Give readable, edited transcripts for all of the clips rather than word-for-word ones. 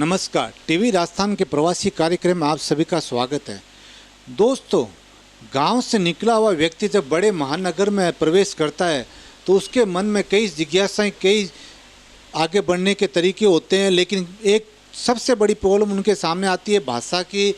नमस्कार, टीवी राजस्थान के प्रवासी कार्यक्रम में आप सभी का स्वागत है। दोस्तों, गांव से निकला हुआ व्यक्ति जब बड़े महानगर में प्रवेश करता है तो उसके मन में कई जिज्ञासाएं, कई आगे बढ़ने के तरीके होते हैं, लेकिन एक सबसे बड़ी प्रॉब्लम उनके सामने आती है भाषा की,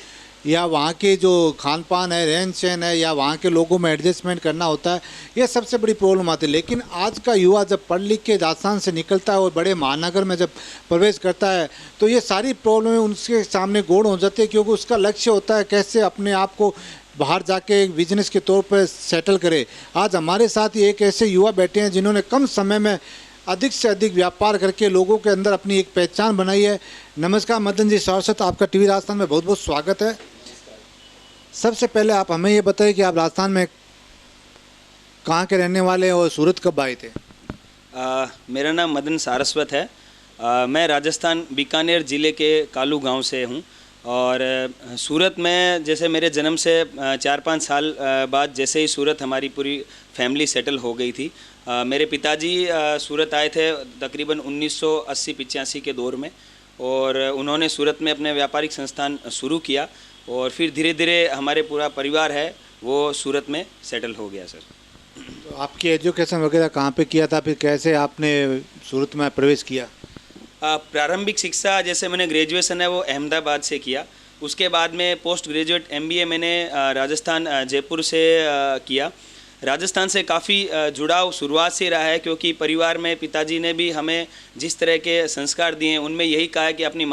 या वहाँ के जो खान पान है, रहन सहन है, या वहाँ के लोगों में एडजस्टमेंट करना होता है। यह सबसे बड़ी प्रॉब्लम आती है। लेकिन आज का युवा जब पढ़ लिख के राजस्थान से निकलता है और बड़े महानगर में जब प्रवेश करता है तो ये सारी प्रॉब्लमें उनके सामने गौण हो जाती है, क्योंकि उसका लक्ष्य होता है कैसे अपने आप को बाहर जाके एक बिजनेस के तौर पर सेटल करे। आज हमारे साथ ही एक ऐसे युवा बैठे हैं जिन्होंने कम समय में अधिक से अधिक व्यापार करके लोगों के अंदर अपनी एक पहचान बनाई है। नमस्कार मदन जी सारस्वत, आपका टीवी राजस्थान में बहुत बहुत स्वागत है। सबसे पहले आप हमें ये बताइए कि आप राजस्थान में कहाँ के रहने वाले हैं और सूरत कब आए थे? मेरा नाम मदन सारस्वत है। मैं राजस्थान बीकानेर ज़िले के कालू गांव से हूं और सूरत में जैसे मेरे जन्म से 4-5 साल बाद जैसे ही सूरत हमारी पूरी फैमिली सेटल हो गई थी। मेरे पिताजी सूरत आए थे तकरीबन 1980-85 के दौर में, और उन्होंने सूरत में अपने व्यापारिक संस्थान शुरू किया और फिर धीरे धीरे हमारे पूरा परिवार है वो सूरत में सेटल हो गया। सर, तो आपकी एजुकेशन वगैरह कहाँ पे किया था, फिर कैसे आपने सूरत में प्रवेश किया? प्रारंभिक शिक्षा जैसे मैंने ग्रेजुएशन है वो अहमदाबाद से किया। उसके बाद में पोस्ट ग्रेजुएट MBA मैंने राजस्थान जयपुर से किया। राजस्थान से काफ़ी जुड़ाव शुरुआत से रहा है, क्योंकि परिवार में पिताजी ने भी हमें जिस तरह के संस्कार दिए हैं उनमें यही कहा है कि अपनी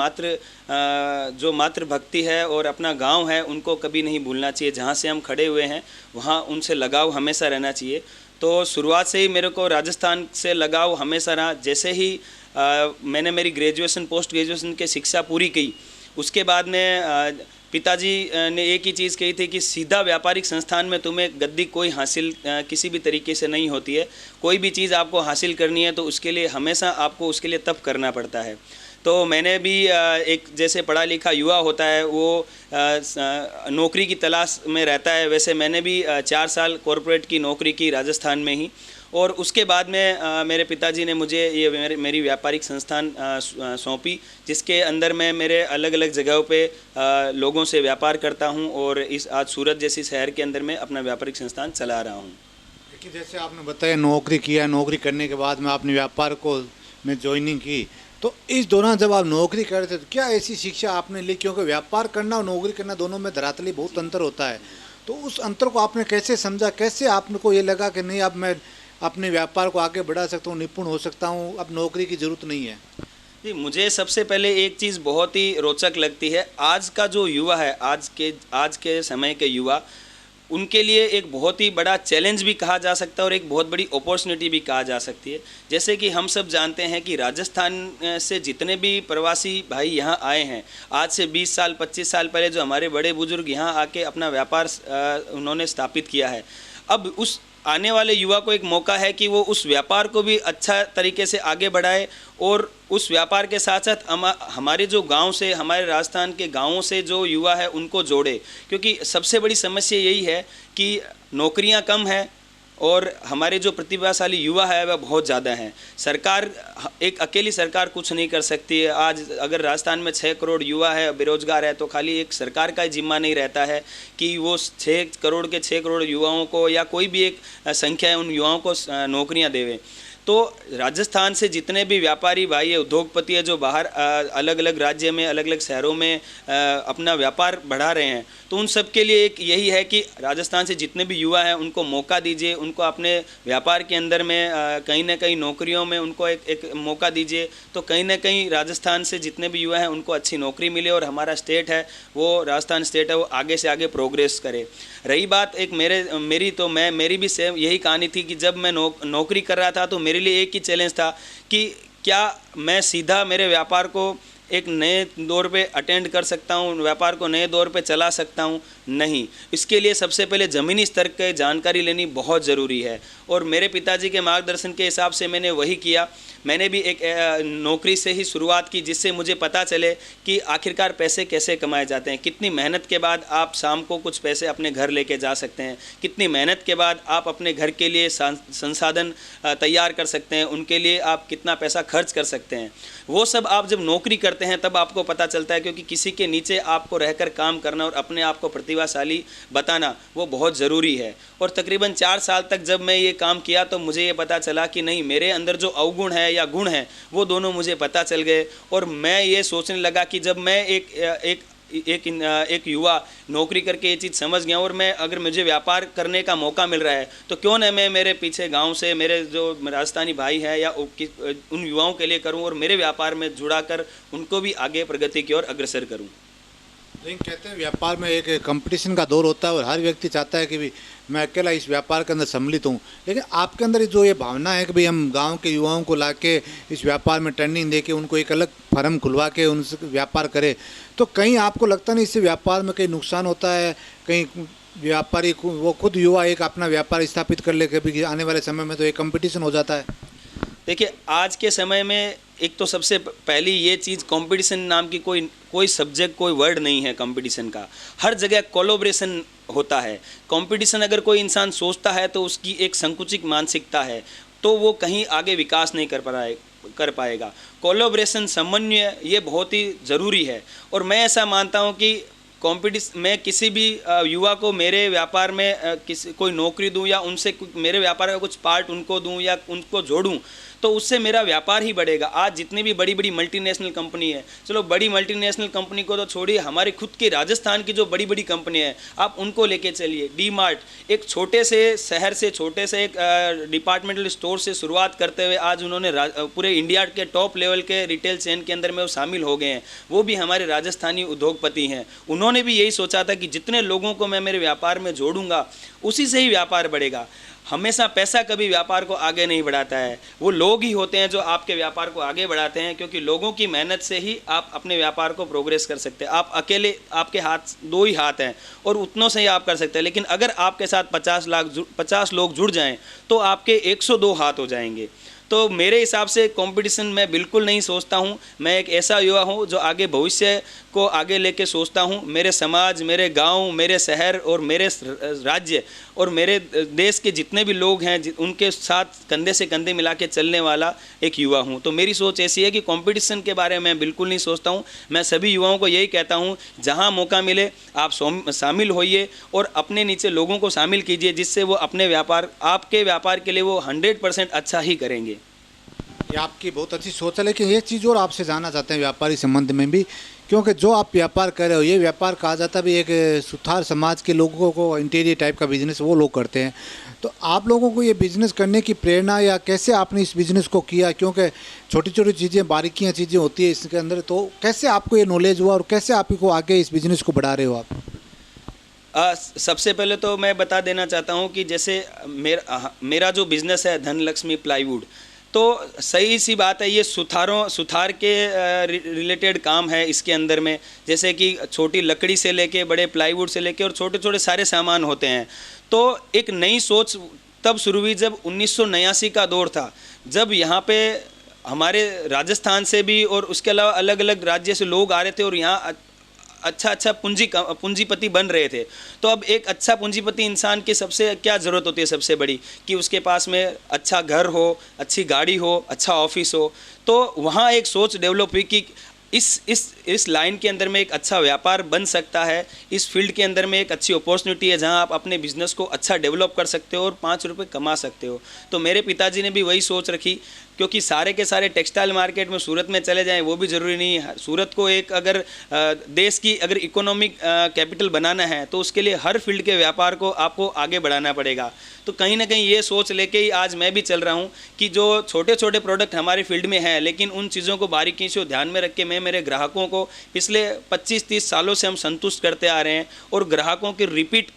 जो मातृभक्ति है और अपना गांव है उनको कभी नहीं भूलना चाहिए। जहां से हम खड़े हुए हैं वहां उनसे लगाव हमेशा रहना चाहिए। तो शुरुआत से ही मेरे को राजस्थान से लगाव हमेशा रहा। जैसे ही मैंने मेरी ग्रेजुएशन पोस्ट ग्रेजुएशन की शिक्षा पूरी की, उसके बाद में पिताजी ने एक ही चीज़ कही थी कि सीधा व्यापारिक संस्थान में तुम्हें गद्दी कोई हासिल किसी भी तरीके से नहीं होती है। कोई भी चीज़ आपको हासिल करनी है तो उसके लिए हमेशा आपको उसके लिए तप करना पड़ता है। तो मैंने भी एक जैसे पढ़ा लिखा युवा होता है वो नौकरी की तलाश में रहता है, वैसे मैंने भी 4 साल कॉरपोरेट की नौकरी की राजस्थान में ही। और उसके बाद में मेरे पिताजी ने मुझे ये मेरी व्यापारिक संस्थान सौंपी, जिसके अंदर मैं मेरे अलग अलग जगहों पे लोगों से व्यापार करता हूं और आज सूरत जैसी शहर के अंदर मैं अपना व्यापारिक संस्थान चला रहा हूं। लेकिन जैसे आपने बताया नौकरी किया, नौकरी करने के बाद में आपने व्यापार को में ज्वाइनिंग की, तो इस दौरान जब आप नौकरी कर रहे थे तो क्या ऐसी शिक्षा आपने ली? क्योंकि व्यापार करना और नौकरी करना दोनों में धरातली बहुत अंतर होता है, तो उस अंतर को आपने कैसे समझा? कैसे आपको ये लगा कि नहीं अब मैं अपने व्यापार को आगे बढ़ा सकता हूँ, निपुण हो सकता हूँ, अब नौकरी की ज़रूरत नहीं है? जी, मुझे सबसे पहले एक चीज़ बहुत ही रोचक लगती है। आज का जो युवा है, आज के समय के युवा, उनके लिए एक बहुत ही बड़ा चैलेंज भी कहा जा सकता है और एक बहुत बड़ी अपॉर्चुनिटी भी कहा जा सकती है। जैसे कि हम सब जानते हैं कि राजस्थान से जितने भी प्रवासी भाई यहाँ आए हैं, आज से 20 साल 25 साल पहले जो हमारे बड़े बुजुर्ग यहाँ आके अपना व्यापार उन्होंने स्थापित किया है, अब उस आने वाले युवा को एक मौका है कि वो उस व्यापार को भी अच्छा तरीके से आगे बढ़ाए और उस व्यापार के साथ साथ हमारे जो गांव से, हमारे राजस्थान के गांवों से जो युवा है उनको जोड़े। क्योंकि सबसे बड़ी समस्या यही है कि नौकरियां कम है और हमारे जो प्रतिभाशाली युवा है वह बहुत ज़्यादा हैं। सरकार, एक अकेली सरकार कुछ नहीं कर सकती है। आज अगर राजस्थान में 6 करोड़ युवा है, बेरोजगार है, तो खाली एक सरकार का ही जिम्मा नहीं रहता है कि वो 6 करोड़ के 6 करोड़ युवाओं को या कोई भी एक संख्या है उन युवाओं को नौकरियां देवे। तो राजस्थान से जितने भी व्यापारी भाई है, उद्योगपति है, जो बाहर अलग अलग राज्य में, अलग अलग शहरों में अपना व्यापार बढ़ा रहे हैं, तो उन सब के लिए एक यही है कि राजस्थान से जितने भी युवा हैं उनको मौका दीजिए, उनको अपने व्यापार के अंदर में कहीं ना कहीं नौकरियों में उनको एक मौका दीजिए। तो कहीं ना कहीं राजस्थान से जितने भी युवा हैं उनको अच्छी नौकरी मिले और हमारा स्टेट है वो, राजस्थान स्टेट है वो, आगे से आगे प्रोग्रेस करे। रही बात एक मेरी भी सेम यही कहानी थी कि जब मैं नौकरी कर रहा था तो मेरे लिए एक ही चैलेंज था कि क्या मैं सीधा मेरे व्यापार को एक नए दौर पे अटेंड कर सकता हूँ, व्यापार को नए दौर पे चला सकता हूँ? नहीं। इसके लिए सबसे पहले ज़मीनी स्तर की जानकारी लेनी बहुत ज़रूरी है और मेरे पिताजी के मार्गदर्शन के हिसाब से मैंने वही किया। मैंने भी एक नौकरी से ही शुरुआत की, जिससे मुझे पता चले कि आखिरकार पैसे कैसे कमाए जाते हैं, कितनी मेहनत के बाद आप शाम को कुछ पैसे अपने घर लेके जा सकते हैं, कितनी मेहनत के बाद आप अपने घर के लिए संसाधन तैयार कर सकते हैं, उनके लिए आप कितना पैसा खर्च कर सकते हैं। वो सब आप जब नौकरी करते हैं तब आपको पता चलता है, क्योंकि किसी के नीचे आपको रहकर काम करना और अपने आप को प्रतिभाशाली बताना वो बहुत ज़रूरी है। और तकरीबन 4 साल तक जब मैं ये काम किया तो मुझे ये पता चला कि नहीं, मेरे अंदर जो अवगुण है या गुण है वो दोनों मुझे पता चल गए। और मैं ये सोचने लगा कि जब मैं एक युवा नौकरी करके ये चीज़ समझ गया, और मैं अगर मुझे व्यापार करने का मौका मिल रहा है तो क्यों न मैं मेरे पीछे गांव से मेरे जो राजस्थानी भाई हैं या उन युवाओं के लिए करूं और मेरे व्यापार में जुड़ा कर उनको भी आगे प्रगति की ओर अग्रसर करूं। लेकिन कहते हैं व्यापार में एक कंपटीशन का दौर होता है और हर व्यक्ति चाहता है कि भी मैं अकेला इस व्यापार के अंदर सम्मिलित हूँ, लेकिन आपके अंदर जो ये भावना है कि भाई हम गांव के युवाओं को लाके इस व्यापार में ट्रेनिंग दे के उनको एक अलग फर्म खुलवा के उनसे व्यापार करें, तो कहीं आपको लगता नहीं इससे व्यापार में कहीं नुकसान होता है? कहीं व्यापारी वो खुद युवा एक अपना व्यापार स्थापित कर ले, कभी आने वाले समय में तो एक कंपटीशन हो जाता है। देखिए, आज के समय में एक तो सबसे पहली ये चीज़, कंपटीशन नाम की कोई सब्जेक्ट, कोई वर्ड नहीं है कंपटीशन का। हर जगह कोलैबोरेशन होता है। कंपटीशन अगर कोई इंसान सोचता है तो उसकी एक संकुचित मानसिकता है, तो वो कहीं आगे विकास नहीं कर पाएगा। कोलैबोरेशन, समन्वय, ये बहुत ही ज़रूरी है। और मैं ऐसा मानता हूँ कि मैं किसी भी युवा को मेरे व्यापार में कोई नौकरी दूं या उनसे मेरे व्यापार का कुछ पार्ट उनको दूं या उनको जोड़ूं, तो उससे मेरा व्यापार ही बढ़ेगा। आज जितनी भी बड़ी बड़ी मल्टीनेशनल कंपनी है, चलो बड़ी मल्टीनेशनल कंपनी को तो छोड़िए, हमारी खुद की राजस्थान की जो बड़ी बड़ी कंपनी है आप उनको लेके चलिए। डी मार्ट एक छोटे से शहर से, छोटे से एक डिपार्टमेंटल स्टोर से शुरुआत करते हुए आज उन्होंने पूरे इंडिया के टॉप लेवल के रिटेल चेन के अंदर में वो शामिल हो गए हैं। वो भी हमारे राजस्थानी उद्योगपति हैं। उन्होंने भी यही सोचा था कि जितने लोगों को मैं मेरे व्यापार में जोड़ूंगा उसी से ही व्यापार बढ़ेगा। हमेशा पैसा कभी व्यापार को आगे नहीं बढ़ाता है, वो लोग ही होते हैं जो आपके व्यापार को आगे बढ़ाते हैं, क्योंकि लोगों की मेहनत से ही आप अपने व्यापार को प्रोग्रेस कर सकते हैं। आप अकेले, आपके हाथ 2 ही हाथ हैं और उतनों से ही आप कर सकते हैं, लेकिन अगर आपके साथ 50 लोग जुड़ जाएं तो आपके 102 हाथ हो जाएंगे। तो मेरे हिसाब से कंपटीशन मैं बिल्कुल नहीं सोचता हूँ। मैं एक ऐसा युवा हूँ जो आगे भविष्य को आगे लेके सोचता हूँ। मेरे समाज, मेरे गांव, मेरे शहर और मेरे राज्य और मेरे देश के जितने भी लोग हैं उनके साथ कंधे से कंधे मिला के चलने वाला एक युवा हूँ। तो मेरी सोच ऐसी है कि कंपटीशन के बारे में बिल्कुल नहीं सोचता हूँ। मैं सभी युवाओं को यही कहता हूँ, जहाँ मौका मिले आप शामिल होइए और अपने नीचे लोगों को शामिल कीजिए, जिससे वो अपने व्यापार, आपके व्यापार के लिए वो 100% अच्छा ही करेंगे। ये आपकी बहुत अच्छी सोच है, लेकिन ये चीज़ और आपसे जानना चाहते हैं व्यापारी संबंध में भी, क्योंकि जो आप व्यापार कर रहे हो ये व्यापार कहा जाता भी एक सुथार समाज के लोगों को इंटीरियर टाइप का बिजनेस वो लोग करते हैं, तो आप लोगों को ये बिज़नेस करने की प्रेरणा या कैसे आपने इस बिज़नेस को किया? क्योंकि छोटी छोटी चीज़ें, बारीकियाँ चीज़ें होती है इसके अंदर, तो कैसे आपको ये नॉलेज हुआ और कैसे आपको आगे इस बिज़नेस को बढ़ा रहे हो आप? सबसे पहले तो मैं बता देना चाहता हूँ कि जैसे मेरा जो बिज़नेस है धनलक्ष्मी प्लाईवुड, तो सही सी बात है, ये सुथार के रिलेटेड काम है इसके अंदर में। जैसे कि छोटी लकड़ी से लेके बड़े प्लाईवुड से लेके और छोटे छोटे सारे सामान होते हैं। तो एक नई सोच तब शुरू हुई जब 1989 का दौर था, जब यहाँ पे हमारे राजस्थान से भी और उसके अलावा अलग अलग राज्य से लोग आ रहे थे और यहाँ अच्छा पूंजीपति बन रहे थे। तो अब एक अच्छा पूंजीपति इंसान की सबसे क्या ज़रूरत होती है? सबसे बड़ी कि उसके पास में अच्छा घर हो, अच्छी गाड़ी हो, अच्छा ऑफिस हो। तो वहाँ एक सोच डेवलप हुई कि इस लाइन के अंदर में एक अच्छा व्यापार बन सकता है, इस फील्ड के अंदर में एक अच्छी अपॉर्चुनिटी है जहां आप अपने बिजनेस को अच्छा डेवलप कर सकते हो और 5 रुपये कमा सकते हो। तो मेरे पिताजी ने भी वही सोच रखी, क्योंकि सारे के सारे टेक्सटाइल मार्केट में सूरत में चले जाएं वो भी ज़रूरी नहीं है। सूरत को एक अगर देश की अगर इकोनॉमिक कैपिटल बनाना है तो उसके लिए हर फील्ड के व्यापार को आपको आगे बढ़ाना पड़ेगा। तो कहीं ना कहीं ये सोच लेके ही आज मैं भी चल रहा हूँ कि जो छोटे छोटे प्रोडक्ट हमारे फील्ड में हैं, लेकिन उन चीज़ों को बारीकी से ध्यान में रख के मैं मेरे ग्राहकों को पिछले 25-30 सालों से हम संतुष्ट करते आ रहे हैं और ग्राहकों की रिपीट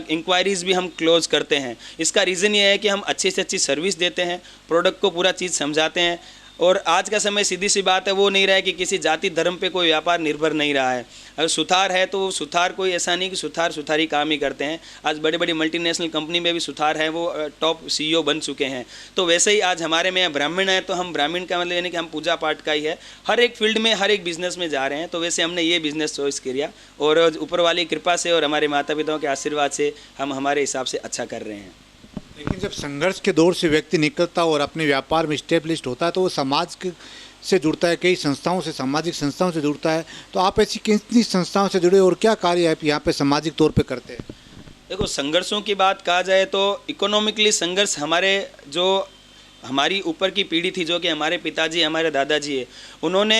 इंक्वायरीज़ भी हम क्लोज करते हैं। इसका रीज़न ये है कि हम अच्छी से अच्छी सर्विस देते हैं, प्रोडक्ट को पूरा चीज़ समझाते हैं। और आज का समय सीधी सी बात है वो नहीं रहा है कि किसी जाति धर्म पे कोई व्यापार निर्भर नहीं रहा है। अगर सुथार है तो सुथार कोई ऐसा नहीं कि सुथारी काम ही करते हैं। आज बड़े बड़ी मल्टीनेशनल कंपनी में भी सुथार हैं, वो टॉप CEO बन चुके हैं। तो वैसे ही आज हमारे में ब्राह्मण है तो हम ब्राह्मण का मतलब यानी कि हम पूजा पाठ का ही है, हर एक फील्ड में हर एक बिजनेस में जा रहे हैं। तो वैसे हमने ये बिजनेस चॉइस किया और ऊपर वाली कृपा से और हमारे माता पिताओं के आशीर्वाद से हम हमारे हिसाब से अच्छा कर रहे हैं। लेकिन जब संघर्ष के दौर से व्यक्ति निकलता और अपने व्यापार में स्टेब्लिश्ड होता है तो वो समाज से जुड़ता है, कई संस्थाओं से, सामाजिक संस्थाओं से जुड़ता है। तो आप ऐसी कितनी संस्थाओं से जुड़े और क्या कार्य आप यहाँ पे सामाजिक तौर पे करते हैं? देखो, संघर्षों की बात कहा जाए तो इकोनॉमिकली संघर्ष हमारी ऊपर की पीढ़ी थी, जो कि हमारे पिताजी हमारे दादाजी है, उन्होंने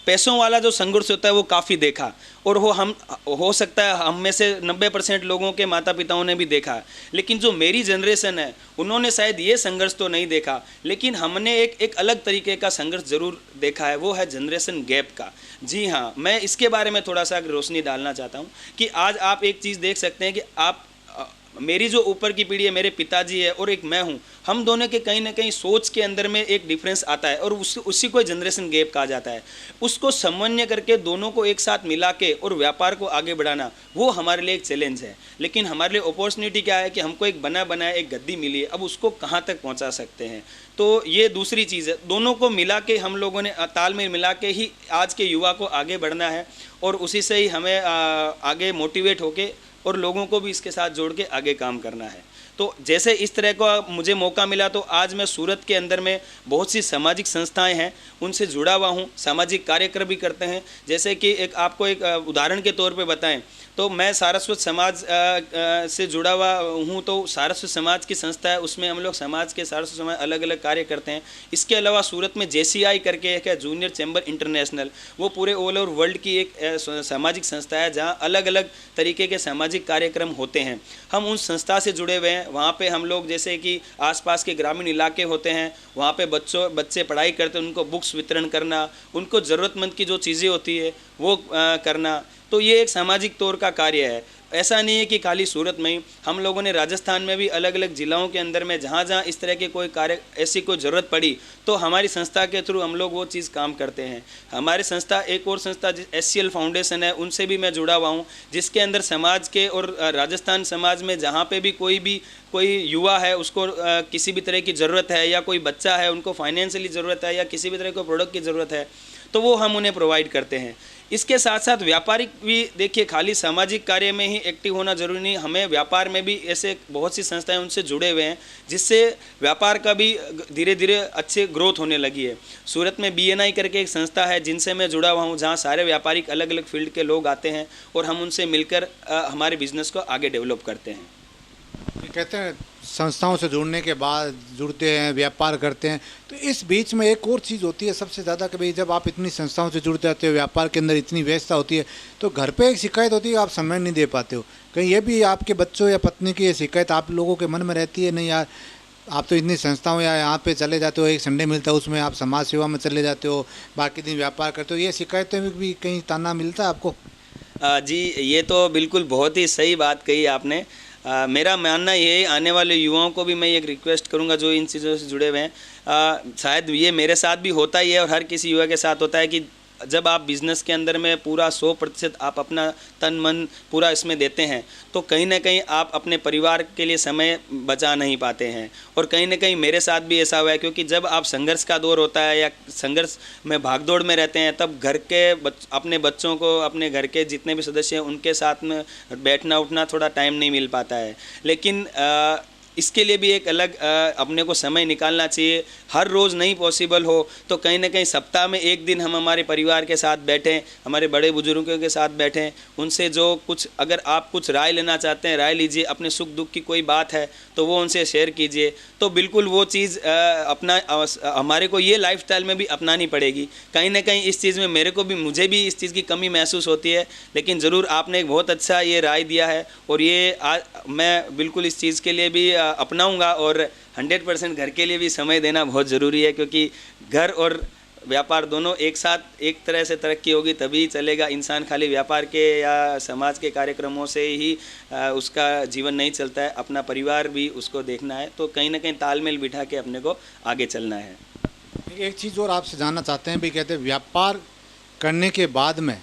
पैसों वाला जो संघर्ष होता है वो काफ़ी देखा। और वो हो सकता है हम में से 90% लोगों के माता पिताओं ने भी देखा। लेकिन जो मेरी जनरेशन है उन्होंने शायद ये संघर्ष तो नहीं देखा, लेकिन हमने एक अलग तरीके का संघर्ष जरूर देखा है, वो है जनरेशन गैप का। जी हाँ, मैं इसके बारे में थोड़ा सा रोशनी डालना चाहता हूँ कि आज आप एक चीज़ देख सकते हैं कि मेरी जो ऊपर की पीढ़ी है, मेरे पिताजी है और एक मैं हूँ, हम दोनों के कहीं ना कहीं सोच के अंदर में एक डिफरेंस आता है और उसी को जनरेशन गैप कहा जाता है। उसको समन्वय करके दोनों को एक साथ मिला के और व्यापार को आगे बढ़ाना, वो हमारे लिए एक चैलेंज है। लेकिन हमारे लिए अपॉर्चुनिटी क्या है कि हमको एक बनाया एक गद्दी मिली है, अब उसको कहाँ तक पहुँचा सकते हैं। तो ये दूसरी चीज़ है, दोनों को मिला के हम लोगों ने तालमेल मिला के ही आज के युवा को आगे बढ़ना है और उसी से ही हमें आगे मोटिवेट होके और लोगों को भी इसके साथ जोड़ के आगे काम करना है। तो जैसे इस तरह का मुझे मौका मिला तो आज मैं सूरत के अंदर में बहुत सी सामाजिक संस्थाएं हैं, उनसे जुड़ा हुआ हूं, सामाजिक कार्यक्रम भी करते हैं। जैसे कि आपको एक उदाहरण के तौर पे बताएं तो मैं सारस्वत समाज से जुड़ा हुआ हूँ। तो सारस्वत समाज की संस्था है, उसमें हम लोग समाज के सारस्वत समाज अलग अलग कार्य करते हैं। इसके अलावा सूरत में JCI करके एक है, जूनियर चैम्बर इंटरनेशनल, वो पूरे ऑल ओवर वर्ल्ड की एक सामाजिक संस्था है जहाँ अलग अलग तरीके के सामाजिक कार्यक्रम होते हैं। हम उन संस्था से जुड़े हुए हैं। वहाँ पे हम लोग जैसे कि आसपास के ग्रामीण इलाके होते हैं, वहाँ पे बच्चे पढ़ाई करते हैं, उनको बुक्स वितरण करना, उनको ज़रूरतमंद की जो चीज़ें होती है वो करना। तो ये एक सामाजिक तौर का कार्य है। ऐसा नहीं है कि खाली सूरत में ही, हम लोगों ने राजस्थान में भी अलग अलग ज़िलों के अंदर में जहाँ जहाँ इस तरह के कोई कार्य, ऐसी कोई ज़रूरत पड़ी तो हमारी संस्था के थ्रू हम लोग वो चीज़ काम करते हैं। हमारी संस्था, एक और संस्था SCL फाउंडेशन है, उनसे भी मैं जुड़ा हुआ हूँ, जिसके अंदर समाज के और राजस्थान समाज में जहाँ पे भी कोई युवा है, उसको किसी भी तरह की ज़रूरत है, या कोई बच्चा है उनको फाइनेंशियली ज़रूरत है, या किसी भी तरह के प्रोडक्ट की ज़रूरत है, तो वो हम उन्हें प्रोवाइड करते हैं। इसके साथ साथ व्यापारिक भी देखिए, खाली सामाजिक कार्य में ही एक्टिव होना जरूरी नहीं, हमें व्यापार में भी ऐसे बहुत सी संस्थाएं उनसे जुड़े हुए हैं, जिससे व्यापार का भी धीरे धीरे अच्छे ग्रोथ होने लगी है। सूरत में BNI करके एक संस्था है जिनसे मैं जुड़ा हुआ हूँ, जहाँ सारे व्यापारिक अलग अलग फील्ड के लोग आते हैं और हम उनसे मिलकर हमारे बिजनेस को आगे डेवलप करते हैं। कहते हैं संस्थाओं से जुड़ने के बाद जुड़ते हैं, व्यापार करते हैं, तो इस बीच में एक और चीज़ होती है सबसे ज़्यादा कि भाई जब आप इतनी संस्थाओं से जुड़ जाते हो, व्यापार के अंदर इतनी व्यस्तता होती है, तो घर पे एक शिकायत होती है, आप समय नहीं दे पाते हो। कहीं ये भी आपके बच्चों या पत्नी की ये शिकायत आप लोगों के मन में रहती है, नहीं यार आप तो इतनी संस्थाओं या यहाँ पे चले जाते हो, एक संडे मिलता है उसमें आप समाज सेवा में चले जाते हो, बाकी दिन व्यापार करते हो, ये शिकायतें में भी कहीं ताना मिलता है आपको? जी, ये तो बिल्कुल बहुत ही सही बात कही आपने। मेरा मानना ये है, आने वाले युवाओं को भी मैं एक रिक्वेस्ट करूंगा जो इन चीज़ों से जुड़े हुए हैं। शायद ये मेरे साथ भी होता ही है और हर किसी युवा के साथ होता है कि जब आप बिज़नेस के अंदर में पूरा 100% आप अपना तन मन पूरा इसमें देते हैं, तो कहीं ना कहीं आप अपने परिवार के लिए समय बचा नहीं पाते हैं। और कहीं ना कहीं मेरे साथ भी ऐसा हुआ है, क्योंकि जब आप संघर्ष का दौर होता है या संघर्ष में भागदौड़ में रहते हैं, तब घर के अपने बच्चों को, अपने घर के जितने भी सदस्य हैं उनके साथ में बैठना उठना थोड़ा टाइम नहीं मिल पाता है। लेकिन इसके लिए भी एक अलग अपने को समय निकालना चाहिए। हर रोज़ नहीं पॉसिबल हो तो कहीं ना कहीं सप्ताह में एक दिन हम हमारे परिवार के साथ बैठें, हमारे बड़े बुजुर्गों के साथ बैठें, उनसे जो कुछ, अगर आप कुछ राय लेना चाहते हैं राय लीजिए, अपने सुख दुख की कोई बात है तो वो उनसे शेयर कीजिए। तो बिल्कुल वो चीज़ हमारे को ये लाइफस्टाइल में भी अपनानी पड़ेगी। कहीं ना कहीं इस चीज़ में मुझे भी इस चीज़ की कमी महसूस होती है, लेकिन ज़रूर आपने एक बहुत अच्छा ये राय दिया है और ये मैं बिल्कुल इस चीज़ के लिए भी अपनाऊंगा। और 100% घर के लिए भी समय देना बहुत ज़रूरी है, क्योंकि घर और व्यापार दोनों एक साथ एक तरह से तरक्की होगी तभी चलेगा। इंसान खाली व्यापार के या समाज के कार्यक्रमों से ही उसका जीवन नहीं चलता है, अपना परिवार भी उसको देखना है। तो कहीं ना कहीं तालमेल बिठा के अपने को आगे चलना है। एक चीज़ और आपसे जानना चाहते हैं भी, कहते हैं व्यापार करने के बाद में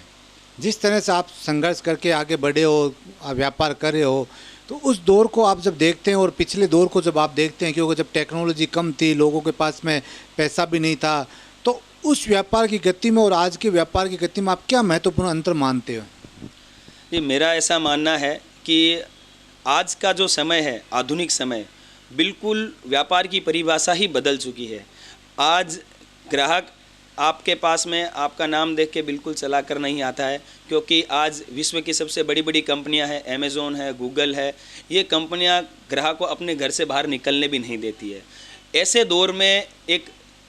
जिस तरह से आप संघर्ष करके आगे बढ़े हो, आप व्यापार कर रहे हो, तो उस दौर को आप जब देखते हैं और पिछले दौर को जब आप देखते हैं, क्योंकि जब टेक्नोलॉजी कम थी, लोगों के पास में पैसा भी नहीं था, तो उस व्यापार की गति में और आज के व्यापार की गति में आप क्या महत्वपूर्ण अंतर मानते हो? जी, मेरा ऐसा मानना है कि आज का जो समय है, आधुनिक समय, बिल्कुल व्यापार की परिभाषा ही बदल चुकी है। आज ग्राहक आपके पास में आपका नाम देख के बिल्कुल चला कर नहीं आता है, क्योंकि आज विश्व की सबसे बड़ी बड़ी कंपनियां हैं, अमेज़ॉन है, गूगल है, ये कंपनियां ग्राहक को अपने घर से बाहर निकलने भी नहीं देती है। ऐसे दौर में एक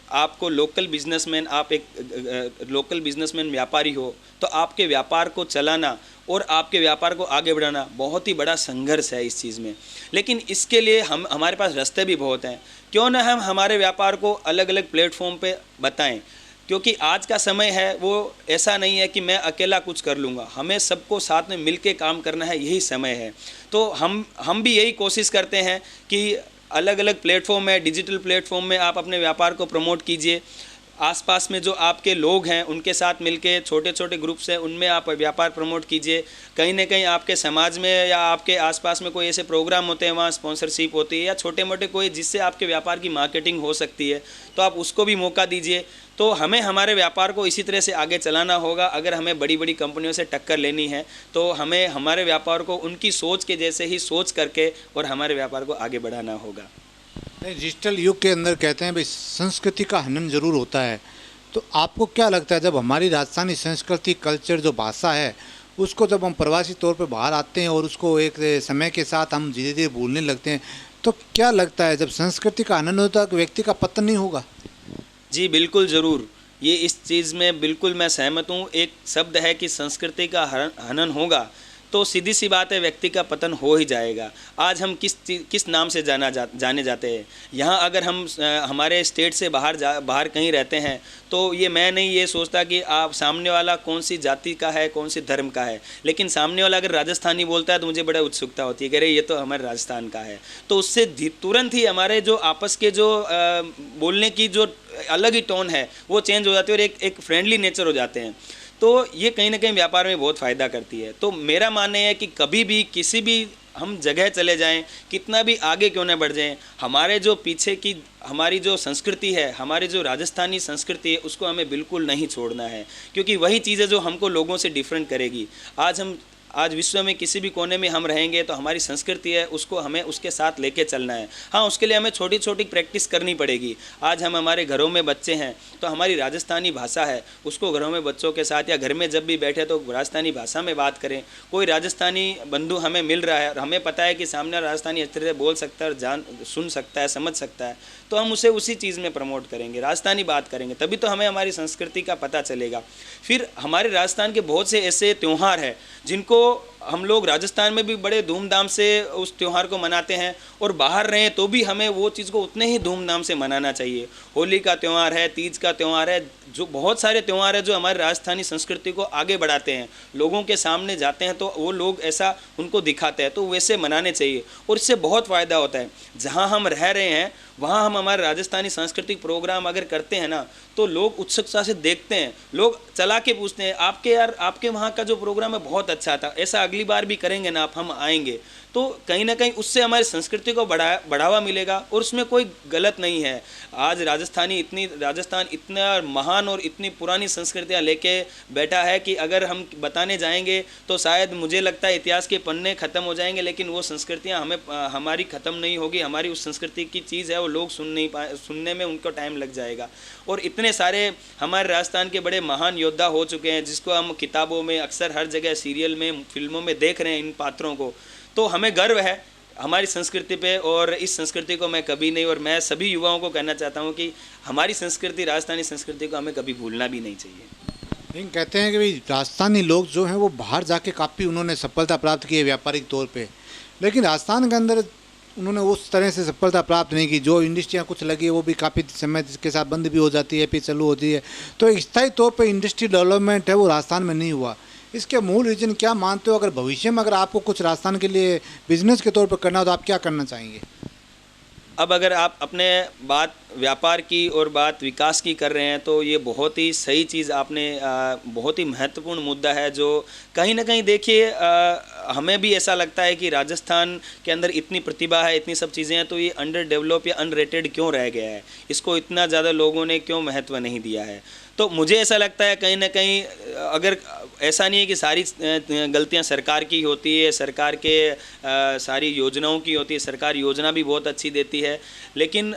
आपको लोकल बिजनेसमैन, आप एक लोकल बिजनेसमैन व्यापारी हो, तो आपके व्यापार को चलाना और आपके व्यापार को आगे बढ़ाना बहुत ही बड़ा संघर्ष है इस चीज़ में। लेकिन इसके लिए हमारे पास रास्ते भी बहुत हैं। क्यों ना हम हमारे व्यापार को अलग अलग प्लेटफॉर्म पे बताएं, क्योंकि आज का समय है वो ऐसा नहीं है कि मैं अकेला कुछ कर लूँगा, हमें सबको साथ में मिलके काम करना है, यही समय है। तो हम भी यही कोशिश करते हैं कि अलग अलग प्लेटफॉर्म है, डिजिटल प्लेटफॉर्म में आप अपने व्यापार को प्रमोट कीजिए। आसपास में जो आपके लोग हैं उनके साथ मिलके छोटे छोटे ग्रुप्स हैं, उनमें आप व्यापार प्रमोट कीजिए। कहीं ना कहीं आपके समाज में या आपके आसपास में कोई ऐसे प्रोग्राम होते हैं, वहाँ स्पॉन्सरशिप होती है या छोटे मोटे कोई जिससे आपके व्यापार की मार्केटिंग हो सकती है, तो आप उसको भी मौका दीजिए। तो हमें हमारे व्यापार को इसी तरह से आगे चलाना होगा। अगर हमें बड़ी बड़ी कंपनियों से टक्कर लेनी है तो हमें हमारे व्यापार को उनकी सोच के जैसे ही सोच करके और हमारे व्यापार को आगे बढ़ाना होगा। नहीं, डिजिटल युग के अंदर कहते हैं भाई संस्कृति का हनन जरूर होता है, तो आपको क्या लगता है जब हमारी राजस्थानी संस्कृति, कल्चर, जो भाषा है, उसको जब हम प्रवासी तौर पे बाहर आते हैं और उसको एक समय के साथ हम धीरे धीरे भूलने लगते हैं, तो क्या लगता है जब संस्कृति का हनन होता है तो व्यक्ति का पतन नहीं होगा? जी बिल्कुल ज़रूर, ये इस चीज़ में बिल्कुल मैं सहमत हूँ। एक शब्द है कि संस्कृति का हनन होगा, तो सीधी सी बात है व्यक्ति का पतन हो ही जाएगा। आज हम किस नाम से जाने जाते हैं। यहाँ अगर हम हमारे स्टेट से बाहर कहीं रहते हैं तो ये मैं नहीं ये सोचता कि आप सामने वाला कौन सी जाति का है, कौन सी धर्म का है, लेकिन सामने वाला अगर राजस्थानी बोलता है तो मुझे बड़ा उत्सुकता होती है कि अरे ये तो हमारे राजस्थान का है। तो उससे तुरंत ही हमारे जो आपस के जो बोलने की जो अलग ही टोन है वो चेंज हो जाती है और एक फ्रेंडली नेचर हो जाते हैं। तो ये कहीं ना कहीं व्यापार में बहुत फ़ायदा करती है। तो मेरा मानना है कि कभी भी किसी भी हम जगह चले जाएं, कितना भी आगे क्यों ना बढ़ जाएं, हमारे जो पीछे की हमारी जो संस्कृति है, हमारी जो राजस्थानी संस्कृति है, उसको हमें बिल्कुल नहीं छोड़ना है, क्योंकि वही चीज़ है जो हमको लोगों से डिफरेंट करेगी। आज विश्व में किसी भी कोने में हम रहेंगे तो हमारी संस्कृति है, उसको हमें उसके साथ लेके चलना है। हाँ, उसके लिए हमें छोटी छोटी प्रैक्टिस करनी पड़ेगी। आज हम हमारे घरों में बच्चे हैं तो हमारी राजस्थानी भाषा है, उसको घरों में बच्चों के साथ या घर में जब भी बैठे तो राजस्थानी भाषा में बात करें। कोई राजस्थानी बंधु हमें मिल रहा है और हमें पता है कि सामने राजस्थानी अच्छे से बोल सकता है और सुन सकता है, समझ सकता है, तो हम उसे उसी चीज़ में प्रमोट करेंगे, राजस्थानी बात करेंगे, तभी तो हमें हमारी संस्कृति का पता चलेगा। फिर हमारे राजस्थान के बहुत से ऐसे त्यौहार हैं जिनको हम लोग राजस्थान में भी बड़े धूमधाम से उस त्यौहार को मनाते हैं और बाहर रहें तो भी हमें वो चीज़ को उतने ही धूमधाम से मनाना चाहिए। होली का त्यौहार है, तीज का त्यौहार है, जो बहुत सारे त्यौहार है जो हमारी राजस्थानी संस्कृति को आगे बढ़ाते हैं, लोगों के सामने जाते हैं तो वो लोग ऐसा उनको दिखाते हैं, तो वैसे मनाने चाहिए और इससे बहुत फ़ायदा होता है। जहाँ हम रह रहे हैं वहाँ हम हमारे राजस्थानी सांस्कृतिक प्रोग्राम अगर करते हैं ना तो लोग उत्सुकता से देखते हैं, लोग चला के पूछते हैं आपके वहाँ का जो प्रोग्राम है बहुत अच्छा था, ऐसा अगली बार भी करेंगे ना आप, हम आएंगे। तो कहीं ना कहीं उससे हमारी संस्कृति को बढ़ावा मिलेगा और उसमें कोई गलत नहीं है। आज राजस्थान इतना महान और इतनी पुरानी संस्कृतियाँ लेके बैठा है कि अगर हम बताने जाएंगे तो शायद मुझे लगता है इतिहास के पन्ने ख़त्म हो जाएंगे, लेकिन वो संस्कृतियाँ हमारी ख़त्म नहीं होगी। हमारी उस संस्कृति की चीज़ है वो लोग सुनने में उनको टाइम लग जाएगा। और इतने सारे हमारे राजस्थान के बड़े महान योद्धा हो चुके हैं जिसको हम किताबों में अक्सर हर जगह सीरियल में, फिल्मों में देख रहे हैं इन पात्रों को। तो हमें गर्व है हमारी संस्कृति पे और इस संस्कृति को मैं कभी नहीं, और मैं सभी युवाओं को कहना चाहता हूँ कि हमारी संस्कृति, राजस्थानी संस्कृति को हमें कभी भूलना भी नहीं चाहिए। लेकिन कहते हैं कि भाई राजस्थानी लोग जो हैं वो बाहर जाके काफ़ी उन्होंने सफलता प्राप्त की है व्यापारिक तौर पे, लेकिन राजस्थान के अंदर उन्होंने उस तरह से सफलता प्राप्त नहीं की। जो इंडस्ट्रियाँ कुछ लगी है वो भी काफ़ी समय के साथ बंद भी हो जाती है, फिर चालू होती है, तो एक स्थायी तौर पर इंडस्ट्री डेवलपमेंट है वो राजस्थान में नहीं हुआ। इसके मूल रीजन क्या मानते हो? अगर भविष्य में अगर आपको कुछ राजस्थान के लिए बिजनेस के तौर पर करना हो तो आप क्या करना चाहेंगे? अब अगर आप अपने बात व्यापार की और बात विकास की कर रहे हैं तो ये बहुत ही सही चीज़ आपने बहुत ही महत्वपूर्ण मुद्दा है जो कहीं ना कहीं देखिए हमें भी ऐसा लगता है कि राजस्थान के अंदर इतनी प्रतिभा है, इतनी सब चीज़ें हैं, तो ये अंडर डेवलप या अनरेटेड क्यों रह गया है, इसको इतना ज़्यादा लोगों ने क्यों महत्व नहीं दिया है। तो मुझे ऐसा लगता है कहीं ना कहीं अगर ऐसा नहीं है कि सारी गलतियां सरकार की होती है, सरकार के सारी योजनाओं की होती है, सरकार योजना भी बहुत अच्छी देती है, लेकिन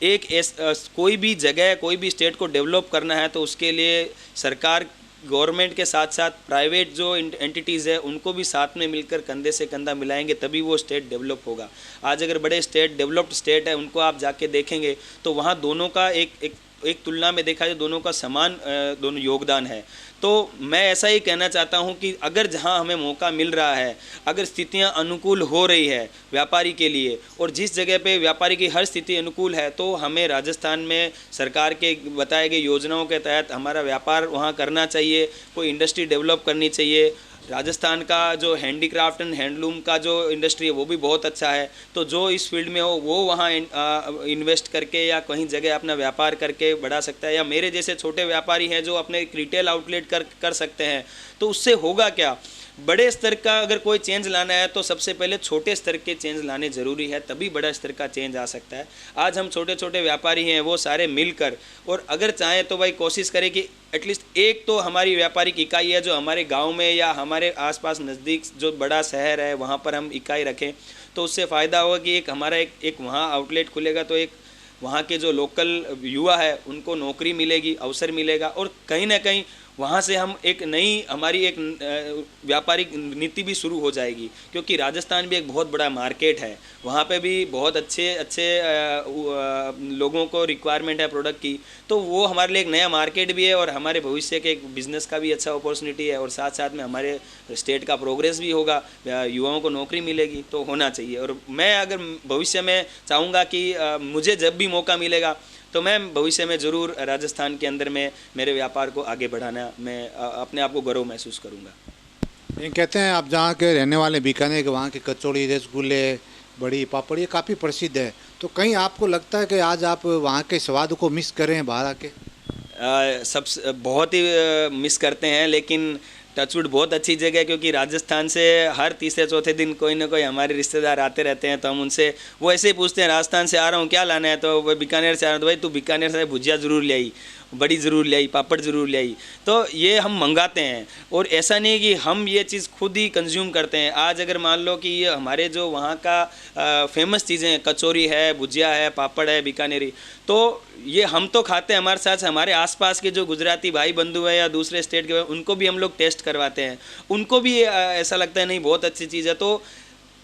कोई भी जगह कोई भी स्टेट को डेवलप करना है तो उसके लिए सरकार गवर्नमेंट के साथ साथ प्राइवेट जो एंटिटीज़ है उनको भी साथ में मिलकर कंधे से कंधा मिलाएंगे तभी वो स्टेट डेवलप होगा। आज अगर बड़े स्टेट डेवलप्ड स्टेट है उनको आप जाके देखेंगे तो वहाँ दोनों का एक तुलना में देखा जाए दोनों का समान दोनों योगदान है। तो मैं ऐसा ही कहना चाहता हूं कि अगर जहां हमें मौका मिल रहा है, अगर स्थितियां अनुकूल हो रही है व्यापारी के लिए और जिस जगह पे व्यापारी की हर स्थिति अनुकूल है तो हमें राजस्थान में सरकार के बताए गए योजनाओं के तहत हमारा व्यापार वहां करना चाहिए, कोई इंडस्ट्री डेवलप करनी चाहिए। राजस्थान का जो हैंडीक्राफ्ट एंड हैंडलूम का जो इंडस्ट्री है वो भी बहुत अच्छा है, तो जो इस फील्ड में हो वो वहाँ इन्वेस्ट करके या कहीं जगह अपना व्यापार करके बढ़ा सकता है, या मेरे जैसे छोटे व्यापारी हैं जो अपने एक रिटेल आउटलेट कर सकते हैं। तो उससे होगा क्या, बड़े स्तर का अगर कोई चेंज लाना है तो सबसे पहले छोटे स्तर के चेंज लाने ज़रूरी है, तभी बड़ा स्तर का चेंज आ सकता है। आज हम छोटे छोटे व्यापारी हैं वो सारे मिलकर और अगर चाहें तो भाई कोशिश करें कि एटलीस्ट एक तो हमारी व्यापारिक इकाई है जो हमारे गांव में या हमारे आसपास नज़दीक जो बड़ा शहर है वहाँ पर हम इकाई रखें, तो उससे फ़ायदा होगा कि एक हमारा एक वहाँ आउटलेट खुलेगा तो एक वहाँ के जो लोकल युवा है उनको नौकरी मिलेगी, अवसर मिलेगा और कहीं ना कहीं वहाँ से हम एक नई हमारी एक व्यापारिक नीति भी शुरू हो जाएगी, क्योंकि राजस्थान भी एक बहुत बड़ा मार्केट है, वहाँ पे भी बहुत अच्छे लोगों को रिक्वायरमेंट है प्रोडक्ट की, तो वो हमारे लिए एक नया मार्केट भी है और हमारे भविष्य के एक बिज़नेस का भी अच्छा अपॉर्चुनिटी है और साथ साथ में हमारे स्टेट का प्रोग्रेस भी होगा, युवाओं को नौकरी मिलेगी, तो होना चाहिए। और मैं अगर भविष्य में चाहूँगा कि मुझे जब भी मौका मिलेगा तो मैं भविष्य में ज़रूर राजस्थान के अंदर में मेरे व्यापार को आगे बढ़ाना, मैं अपने आप को गर्व महसूस करूँगा। ये कहते हैं आप जहाँ के रहने वाले बीकानेर के, वहाँ के कचौड़ी, रसगुल्ले, बड़ी पापड़ ये काफ़ी प्रसिद्ध है, तो कहीं आपको लगता है कि आज आप वहाँ के स्वाद को मिस कर रहे हैं बाहर आके? सब बहुत ही मिस करते हैं, लेकिन टचवुड बहुत अच्छी जगह है, क्योंकि राजस्थान से हर तीसरे चौथे दिन कोई ना कोई हमारे रिश्तेदार आते रहते हैं, तो हम उनसे वो ऐसे ही पूछते हैं राजस्थान से आ रहा हूँ क्या लाना है, तो वो बीकानेर से आ रहा हूँ तो भाई तू बीकानेर से भुजिया ज़रूर ले आई, बड़ी ज़रूर ले आई, पापड़ ज़रूर ले आई, तो ये हम मंगाते हैं। और ऐसा नहीं कि हम ये चीज़ खुद ही कंज्यूम करते हैं। आज अगर मान लो कि ये हमारे जो वहाँ का फेमस चीज़ें हैं, कचौरी है, भुजिया है, पापड़ है बीकानेरी, तो ये हम तो खाते हैं, हमारे साथ हमारे आसपास के जो गुजराती भाई बंधु हैं या दूसरे स्टेट के उनको भी हम लोग टेस्ट करवाते हैं, उनको भी ऐसा लगता है नहीं बहुत अच्छी चीज़ है। तो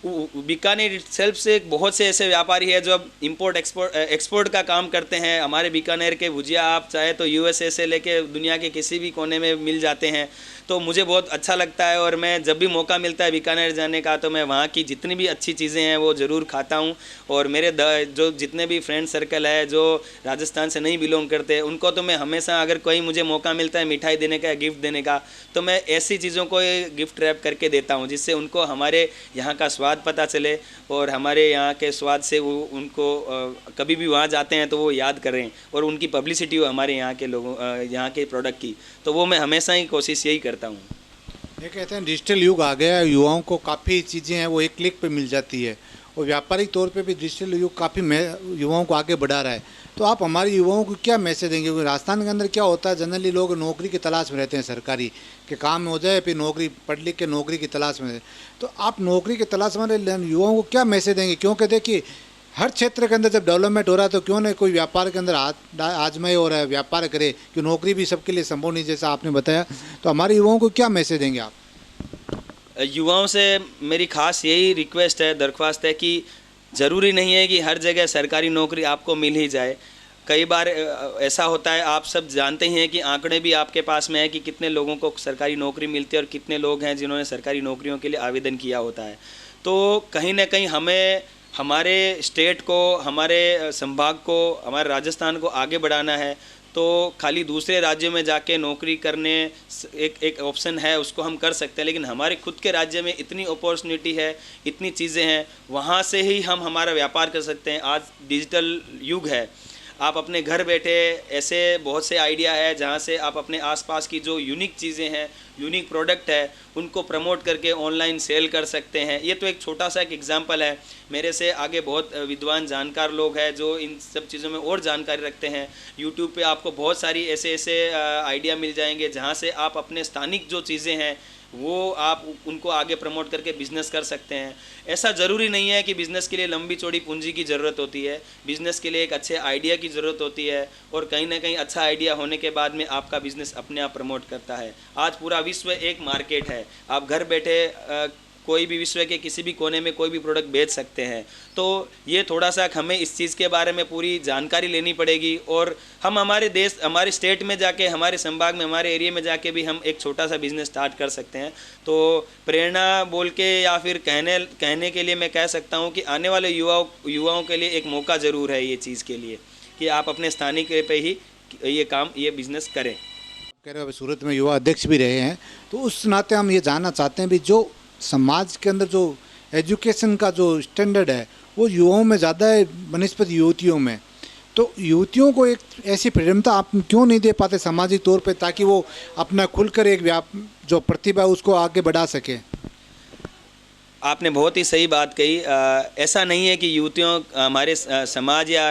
बीकानेर सेल्फ से बहुत से ऐसे व्यापारी है जो अब इंपोर्ट एक्सपोर्ट का काम करते हैं। हमारे बीकानेर के भुजिया आप चाहे तो यूएसए से लेके दुनिया के किसी भी कोने में मिल जाते हैं, तो मुझे बहुत अच्छा लगता है। और मैं जब भी मौका मिलता है बीकानेर जाने का तो मैं वहाँ की जितनी भी अच्छी चीज़ें हैं वो ज़रूर खाता हूँ। और मेरे जो जितने भी फ्रेंड सर्कल है जो राजस्थान से नहीं बिलोंग करते उनको तो मैं हमेशा, अगर कोई मुझे मौका मिलता है मिठाई देने का, गिफ्ट देने का, तो मैं ऐसी चीज़ों को गिफ्ट रैप करके देता हूँ जिससे उनको हमारे यहाँ का स्वाद पता चले और हमारे यहाँ के स्वाद से वो उनको कभी भी वहाँ जाते हैं तो वो याद करें और उनकी पब्लिसिटी हो हमारे यहाँ के लोगों यहाँ के प्रोडक्ट की। तो वो मैं हमेशा ही कोशिश यही करता हूँ। ये कहते हैं डिजिटल युग आ गया है, युवाओं को काफ़ी चीज़ें हैं वो एक क्लिक पे मिल जाती है और व्यापारिक तौर पे भी डिजिटल युग काफ़ी युवाओं को आगे बढ़ा रहा है। तो आप हमारे युवाओं को क्या मैसेज देंगे? क्योंकि राजस्थान के अंदर क्या होता है, जनरली लोग नौकरी की तलाश में रहते हैं, सरकारी के काम हो जाए फिर नौकरी, पढ़ लिख के नौकरी की तलाश में। तो आप नौकरी की तलाश में युवाओं को क्या मैसेज देंगे? क्योंकि देखिए हर क्षेत्र के अंदर जब डेवलपमेंट हो रहा है तो क्यों ना कोई व्यापार के अंदर आजमाए और व्यापार करे, कि नौकरी भी सबके लिए संभव नहीं जैसा आपने बताया। तो हमारे युवाओं को क्या मैसेज देंगे आप? युवाओं से मेरी खास यही रिक्वेस्ट है, दरख्वास्त है कि ज़रूरी नहीं है कि हर जगह सरकारी नौकरी आपको मिल ही जाए। कई बार ऐसा होता है, आप सब जानते हैं कि आंकड़े भी आपके पास में है कि कितने लोगों को सरकारी नौकरी मिलती है और कितने लोग हैं जिन्होंने सरकारी नौकरियों के लिए आवेदन किया होता है। तो कहीं ना कहीं हमें हमारे स्टेट को, हमारे संभाग को, हमारे राजस्थान को आगे बढ़ाना है, तो खाली दूसरे राज्यों में जाके नौकरी करने एक ऑप्शन है, उसको हम कर सकते हैं, लेकिन हमारे खुद के राज्य में इतनी अपॉर्चुनिटी है, इतनी चीज़ें हैं, वहाँ से ही हम हमारा व्यापार कर सकते हैं। आज डिजिटल युग है, आप अपने घर बैठे ऐसे बहुत से आइडिया है जहाँ से आप अपने आसपास की जो यूनिक चीज़ें हैं, यूनिक प्रोडक्ट है, उनको प्रमोट करके ऑनलाइन सेल कर सकते हैं। ये तो एक छोटा सा एक एग्जांपल है। मेरे से आगे बहुत विद्वान जानकार लोग हैं जो इन सब चीज़ों में और जानकारी रखते हैं। यूट्यूब पे आपको बहुत सारी ऐसे ऐसे आइडिया मिल जाएंगे जहाँ से आप अपने स्थानिक जो चीज़ें हैं वो आप उनको आगे प्रमोट करके बिज़नेस कर सकते हैं। ऐसा ज़रूरी नहीं है कि बिज़नेस के लिए लंबी चौड़ी पूंजी की ज़रूरत होती है। बिज़नेस के लिए एक अच्छे आइडिया की ज़रूरत होती है, और कहीं ना कहीं अच्छा आइडिया होने के बाद में आपका बिज़नेस अपने आप प्रमोट करता है। आज पूरा विश्व एक मार्केट है, आप घर बैठे कोई भी विश्व के किसी भी कोने में कोई भी प्रोडक्ट बेच सकते हैं। तो ये थोड़ा सा हमें इस चीज़ के बारे में पूरी जानकारी लेनी पड़ेगी, और हम हमारे देश, हमारे स्टेट में जाके, हमारे संभाग में, हमारे एरिया में जाके भी हम एक छोटा सा बिज़नेस स्टार्ट कर सकते हैं। तो प्रेरणा बोल के या फिर कहने के लिए मैं कह सकता हूँ कि आने वाले युवाओं के लिए एक मौका ज़रूर है ये चीज़ के लिए, कि आप अपने स्थानिक पे ही ये बिज़नेस करें। कह रहे हो अभी सूरत में युवा अध्यक्ष भी रहे हैं, तो उस नाते हम ये जानना चाहते हैं भी जो समाज के अंदर जो एजुकेशन का जो स्टैंडर्ड है वो युवाओं में ज़्यादा है बनिस्पत युवतियों में, तो युवतियों को एक ऐसी फ्रीडमता आप क्यों नहीं दे पाते सामाजिक तौर पे, ताकि वो अपना खुलकर एक जो प्रतिभा है उसको आगे बढ़ा सके? आपने बहुत ही सही बात कही। ऐसा नहीं है कि युवतियों, हमारे समाज या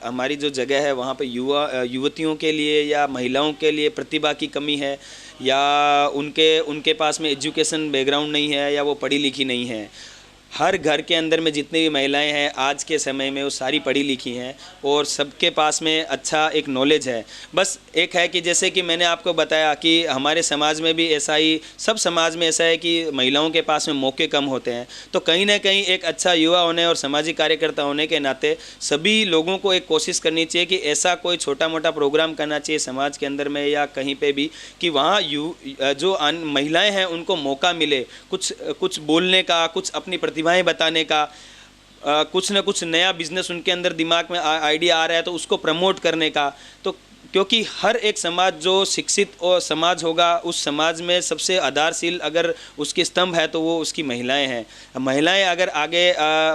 हमारी जो जगह है वहाँ पे युवतियों के लिए या महिलाओं के लिए प्रतिभा की कमी है, या उनके पास में एजुकेशन बैकग्राउंड नहीं है, या वो पढ़ी लिखी नहीं है। हर घर के अंदर में जितनी भी महिलाएं हैं आज के समय में वो सारी पढ़ी लिखी हैं, और सबके पास में अच्छा एक नॉलेज है। बस एक है कि जैसे कि मैंने आपको बताया कि हमारे समाज में भी ऐसा ही, सब समाज में ऐसा है कि महिलाओं के पास में मौके कम होते हैं। तो कहीं ना कहीं एक अच्छा युवा होने और सामाजिक कार्यकर्ता होने के नाते सभी लोगों को एक कोशिश करनी चाहिए कि ऐसा कोई छोटा मोटा प्रोग्राम करना चाहिए समाज के अंदर में या कहीं पर भी, कि वहाँ जो महिलाएँ हैं उनको मौका मिले कुछ बोलने का, कुछ अपनी प्रतिभाएं बताने का, कुछ न कुछ नया बिजनेस उनके अंदर दिमाग में आइडिया आ रहा है तो उसको प्रमोट करने का। तो क्योंकि हर एक समाज जो शिक्षित और समाज होगा, उस समाज में सबसे आधारशील अगर उसकी स्तंभ है तो वो उसकी महिलाएं हैं। महिलाएं अगर आगे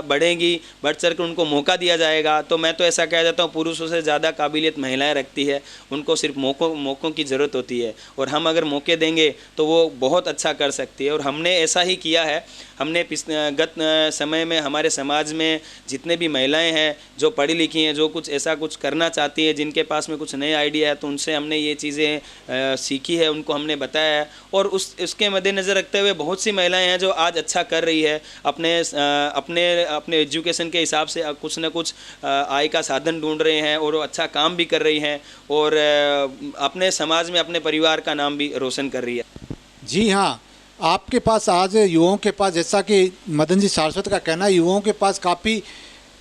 बढ़ेंगी, बढ़ चढ़ कर उनको मौका दिया जाएगा, तो मैं तो ऐसा कह जाता हूँ पुरुषों से ज़्यादा काबिलियत महिलाएं रखती है। उनको सिर्फ मौक़ों की ज़रूरत होती है, और हम अगर मौके देंगे तो वो बहुत अच्छा कर सकती है। और हमने ऐसा ही किया है। हमने गत समय में हमारे समाज में जितने भी महिलाएं हैं जो पढ़ी लिखी हैं, जो कुछ ऐसा कुछ करना चाहती हैं, जिनके पास में कुछ नए आइडिया है, तो उनसे हमने ये चीज़ें सीखी है, उनको हमने बताया है। और उसके मद्देनज़र रखते हुए बहुत सी महिलाएं हैं जो आज अच्छा कर रही है, अपने एजुकेशन के हिसाब से कुछ न कुछ आय का साधन ढूंढ रहे हैं, और अच्छा काम भी कर रही हैं, और अपने समाज में अपने परिवार का नाम भी रोशन कर रही है। जी हाँ, आपके पास आज युवाओं के पास, जैसा कि मदन जी सारस्वत का कहना है, युवाओं के पास काफ़ी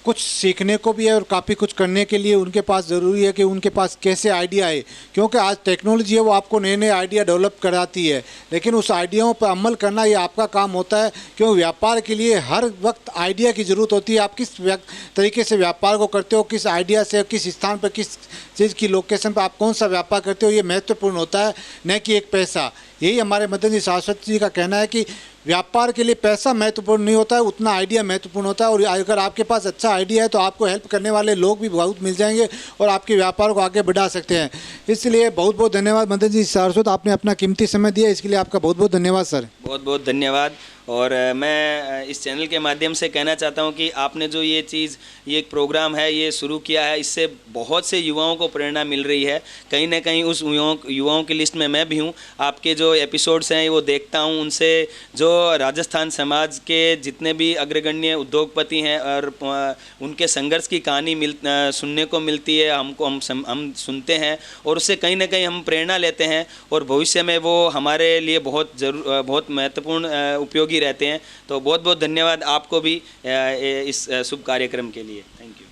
कुछ सीखने को भी है और काफ़ी कुछ करने के लिए उनके पास ज़रूरी है कि उनके पास कैसे आइडिया है, क्योंकि आज टेक्नोलॉजी है वो आपको नए नए आइडिया डेवलप कराती है, लेकिन उस आइडियाओं पर अमल करना ये आपका काम होता है। क्योंकि व्यापार के लिए हर वक्त आइडिया की ज़रूरत होती है। आप किस तरीके से व्यापार को करते हो, किस आइडिया से, किस स्थान पर, किस चीज़ की लोकेशन पर आप कौन सा व्यापार करते हो, ये महत्वपूर्ण होता है, न कि एक पैसा। यही हमारे मदन जी सारस्वत जी का कहना है कि व्यापार के लिए पैसा महत्वपूर्ण नहीं होता है, उतना आइडिया महत्वपूर्ण होता है। और अगर आपके पास अच्छा आइडिया है तो आपको हेल्प करने वाले लोग भी बहुत मिल जाएंगे और आपके व्यापार को आगे बढ़ा सकते हैं। इसलिए बहुत बहुत धन्यवाद मदन जी सारस्वत, आपने अपना कीमती समय दिया, इसके लिए आपका बहुत बहुत धन्यवाद सर। बहुत बहुत धन्यवाद। और मैं इस चैनल के माध्यम से कहना चाहता हूं कि आपने जो ये एक प्रोग्राम है ये शुरू किया है, इससे बहुत से युवाओं को प्रेरणा मिल रही है। कहीं ना कहीं उस युवाओं की लिस्ट में मैं भी हूं। आपके जो एपिसोड्स हैं वो देखता हूं, उनसे जो राजस्थान समाज के जितने भी अग्रगण्य उद्योगपति हैं और उनके संघर्ष की कहानी सुनने को मिलती है, हम सुनते हैं, और उससे कहीं ना कहीं हम प्रेरणा लेते हैं, और भविष्य में वो हमारे लिए बहुत महत्वपूर्ण उपयोगी रहते हैं। तो बहुत बहुत धन्यवाद आपको भी इस शुभ कार्यक्रम के लिए। Thank you.